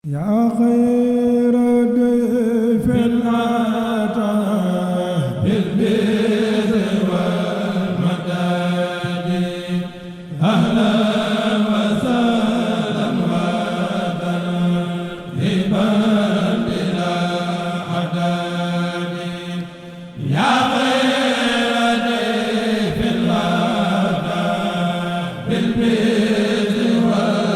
يا خير ضيف أتى بالبر والمداد أهلا وسهلا وترحيبا بلا عداد يا خير ضيف أتى بالبر والمداد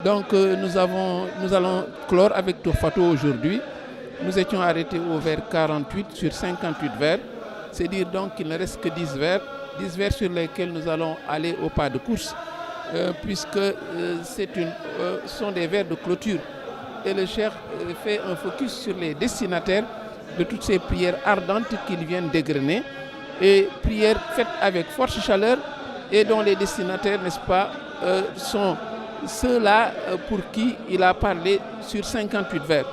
Donc nous allons clore avec Touhfatou aujourd'hui. Nous étions arrêtés au vers 48 sur 58 vers. C'est dire donc qu'il ne reste que 10 vers sur lesquels nous allons aller au pas de course, puisque ce sont des vers de clôture. Et le cheikh fait un focus sur les destinataires de toutes ces prières ardentes qu'il vient d'égrener, et prières faites avec forte chaleur et dont les destinataires, n'est-ce pas, sont ceux-là pour qui il a parlé sur 58 vers.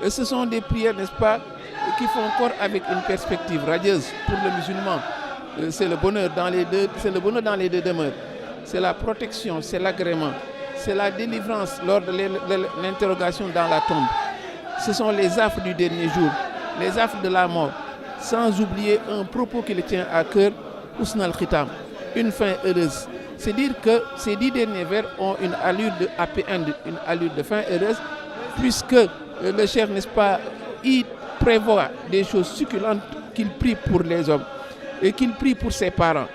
Et ce sont des prières, n'est-ce pas, qui font corps avec une perspective radieuse pour le musulman. C'est le bonheur dans les deux demeures. C'est la protection, c'est l'agrément, c'est la délivrance lors de l'interrogation dans la tombe. Ce sont les affres du dernier jour, les affres de la mort, sans oublier un propos qui le tient à cœur, Husn al-Khitam, une fin heureuse. C'est dire que ces 10 derniers vers ont une allure de happy end, une allure de fin heureuse, puisque le cheikh, n'est-ce pas, il prévoit des choses succulentes qu'il prie pour les hommes, et qu'il prie pour ses parents,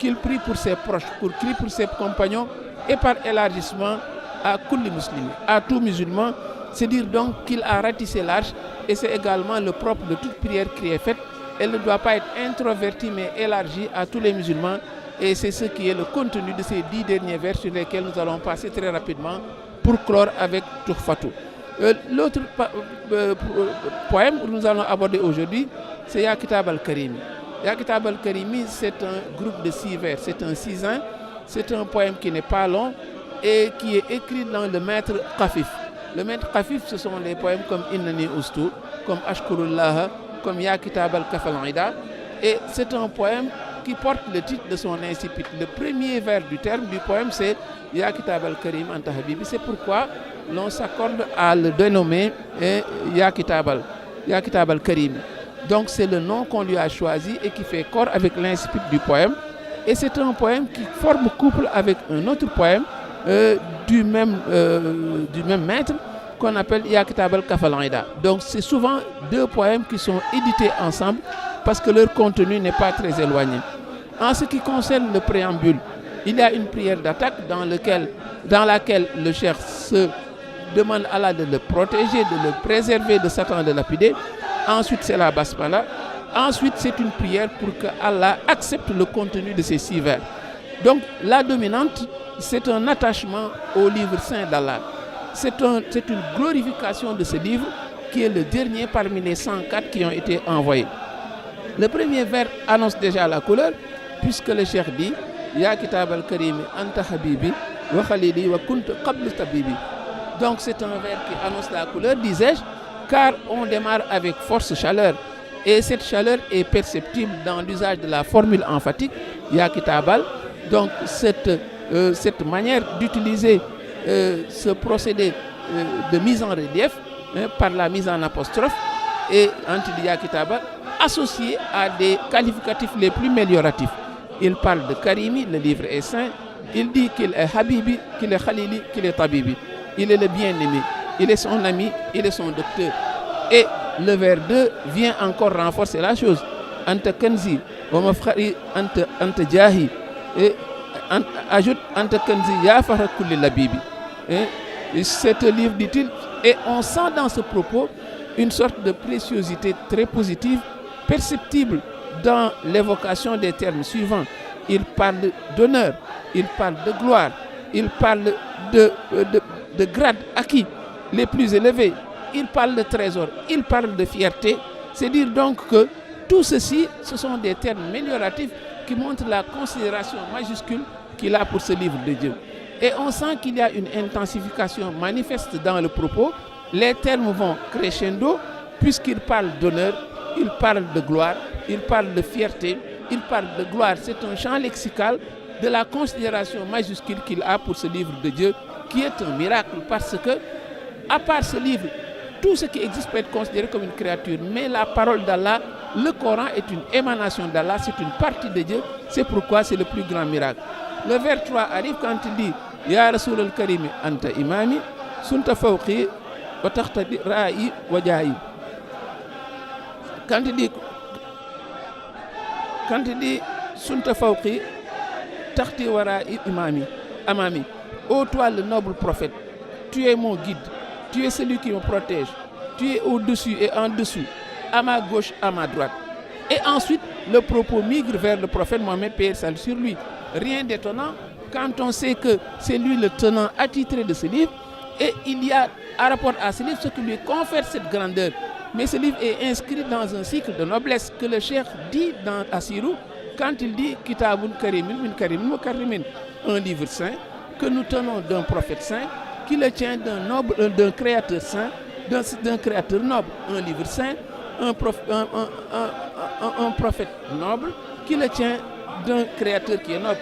qu'il prie pour ses proches, qu'il prie pour ses compagnons, et par élargissement à kulli muslim, à tout musulman. C'est dire donc qu'il a ratissé large, et c'est également le propre de toute prière qui est faite. Elle ne doit pas être introvertie mais élargie à tous les musulmans. Et c'est ce qui est le contenu de ces 10 derniers vers sur lesquels nous allons passer très rapidement pour clore avec Touhfatou. L'autre poème que nous allons aborder aujourd'hui, c'est Ya Kitab al-Karimi. Ya Kitab al-Karimi, c'est un groupe de 6 vers, c'est un 6-1, c'est un poème qui n'est pas long et qui est écrit dans le maître Khafif. Le maître Khafif, ce sont les poèmes comme Innani Ustu, comme Ashkurullah, comme Ya Kitab al-Kafal-Ida. Et c'est un poème qui porte le titre de son incipit. Le premier vers du terme du poème, c'est Ya Kitab al-Karim Anta Habibi. C'est pourquoi l'on s'accorde à le dénommer Ya Kitab al-Karim. Donc c'est le nom qu'on lui a choisi et qui fait corps avec l'incipit du poème. Et c'est un poème qui forme couple avec un autre poème du même maître qu'on appelle Ya Kitab al-Kafal-Ida. Donc c'est souvent 2 poèmes qui sont édités ensemble parce que leur contenu n'est pas très éloigné. En ce qui concerne le préambule, il y a une prière d'attaque dans laquelle le cheikh se demande à Allah de le protéger, de le préserver de Satan, de lapider. Ensuite, c'est la basmala. Ensuite, c'est une prière pour que Allah accepte le contenu de ces 6 vers. Donc, la dominante, c'est un attachement au livre saint d'Allah. C'est une glorification de ce livre qui est le dernier parmi les 104 qui ont été envoyés. Le premier vers annonce déjà la couleur, puisque le cheikh dit Ya Kitab al-Karim Anta Habibi wa Khalili wa Kunt Qabl Tabibi. Donc c'est un vers qui annonce la couleur, disais-je, car on démarre avec force chaleur. Et cette chaleur est perceptible dans l'usage de la formule emphatique Ya Kitab al. Donc cette manière d'utiliser ce procédé de mise en relief par la mise en apostrophe et anti Ya Kitab al, associé à des qualificatifs les plus mélioratifs. Il parle de Karimi, le livre est saint. Il dit qu'il est Habibi, qu'il est Khalili, qu'il est Tabibi. Il est le bien-aimé, il est son ami, il est son docteur. Et le vers 2 vient encore renforcer la chose. Anta Kanzi, wa mafkhari anta Jahi. Et ajoute Anta Kanzi, ya Fahra kulli labibi. C'est un livre, dit-il, et on sent dans ce propos une sorte de préciosité très positive, perceptible dans l'évocation des termes suivants. Il parle d'honneur, il parle de gloire, il parle de grades acquis les plus élevés, il parle de trésor, il parle de fierté. C'est dire donc que tout ceci, ce sont des termes mélioratifs qui montrent la considération majuscule qu'il a pour ce livre de Dieu. Et on sent qu'il y a une intensification manifeste dans le propos, les termes vont crescendo, puisqu'il parle d'honneur, il parle de gloire, il parle de fierté, il parle de gloire. C'est un champ lexical de la considération majuscule qu'il a pour ce livre de Dieu, qui est un miracle, parce que, à part ce livre, tout ce qui existe peut être considéré comme une créature, mais la parole d'Allah, le Coran est une émanation d'Allah, c'est une partie de Dieu, c'est pourquoi c'est le plus grand miracle. Le vers 3 arrive quand il dit « Ya Rasoul al-Karimi anta imami, sunta fawqi wa tahtadi ra'i wa ja'i » Quand il dit « sunta fawqi tahti wa ra'i imami, amami » Ô toi le noble prophète, tu es mon guide, tu es celui qui me protège, tu es au-dessus et en dessous, à ma gauche, à ma droite. Et ensuite, le propos migre vers le prophète Mohammed, paix et salut sur lui. Rien d'étonnant quand on sait que c'est lui le tenant attitré de ce livre, et il y a, à rapport à ce livre, ce qui lui confère cette grandeur. Mais ce livre est inscrit dans un cycle de noblesse que le cheikh dit dans Assirou, quand il dit « Kitabun karimin min karimin mukarrimin », un livre saint, que nous tenons d'un prophète saint, qui le tient d'un créateur saint, d'un créateur noble, un livre saint, un prophète noble, qui le tient d'un créateur qui est noble.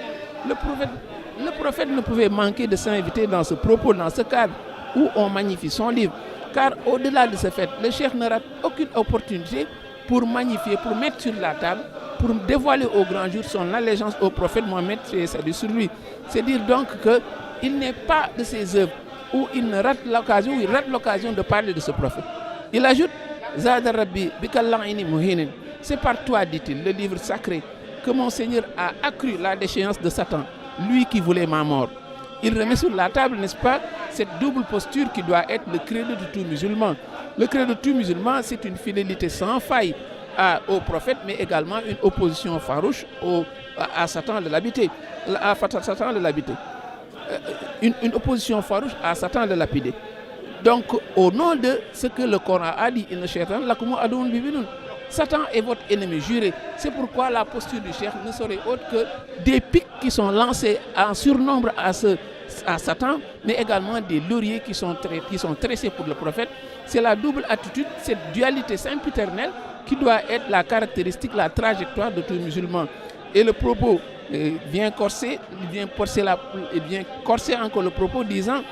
Le prophète ne pouvait manquer de s'inviter dans ce propos, dans ce cadre où on magnifie son livre. Car au-delà de ce fait, le cheikh ne rate aucune opportunité pour magnifier, pour mettre sur la table, pour dévoiler au grand jour son allégeance au prophète Mohammed, et salut sur lui. C'est dire donc qu'il n'est pas de ses œuvres où il rate l'occasion de parler de ce prophète. Il ajoute Zada Rabbi Bikallahini Muhinin. C'est par toi, dit-il, le livre sacré, que mon Seigneur a accru la déchéance de Satan, lui qui voulait ma mort. Il remet sur la table, n'est-ce pas, cette double posture qui doit être le credo de tout musulman. Le credo de tout musulman, c'est une fidélité sans faille au prophète, mais également une opposition farouche à Satan de l'habiter, une opposition farouche à Satan de lapider. Donc, au nom de ce que le Coran a dit, Satan est votre ennemi juré. C'est pourquoi la posture du cheikh ne serait autre que des pics qui sont lancés en surnombre à Satan, mais également des lauriers qui sont tressés pour le prophète. C'est la double attitude, cette dualité sempiternelle qui doit être la caractéristique, la trajectoire de tout musulman. Et le propos vient corser encore le propos disant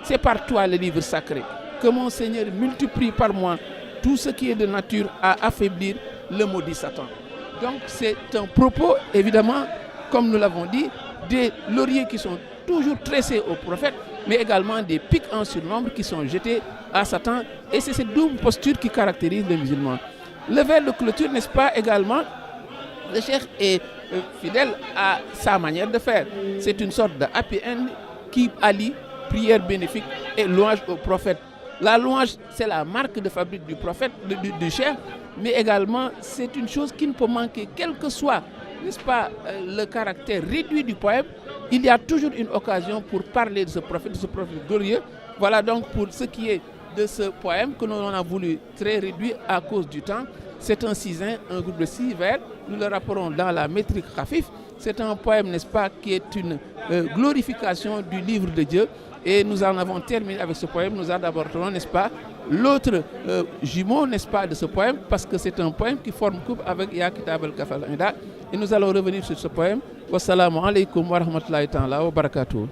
c'est par toi le livre sacré que mon Seigneur multiplie par moi tout ce qui est de nature à affaiblir le maudit Satan. Donc c'est un propos, évidemment, comme nous l'avons dit, des lauriers qui sont toujours tressés au prophète, mais également des pics en surnombre qui sont jetés à Satan. Et c'est cette double posture qui caractérise les musulmans. Le vers de clôture, n'est-ce pas, également, le cheikh est fidèle à sa manière de faire. C'est une sorte de happy end qui allie prière bénéfique et louange au prophète. La louange, c'est la marque de fabrique du prophète, du cheikh, mais également c'est une chose qui ne peut manquer, quel que soit, n'est-ce pas, le caractère réduit du poème. Il y a toujours une occasion pour parler de ce prophète glorieux. Voilà donc pour ce qui est de ce poème que nous avons voulu très réduit à cause du temps. C'est un sisin, un groupe de 6 vers. Nous le rappelons dans la métrique Khafif. C'est un poème, n'est-ce pas, qui est une glorification du livre de Dieu. Et nous en avons terminé avec ce poème. Nous en aborderons, n'est-ce pas, l'autre jumeau, n'est-ce pas, de ce poème, parce que c'est un poème qui forme couple avec Ya Kitab al-Kafal Ida. Et nous allons revenir sur ce poème. Wassalamu alaikum wa rahmatullahi ta'ala wa barakatuh.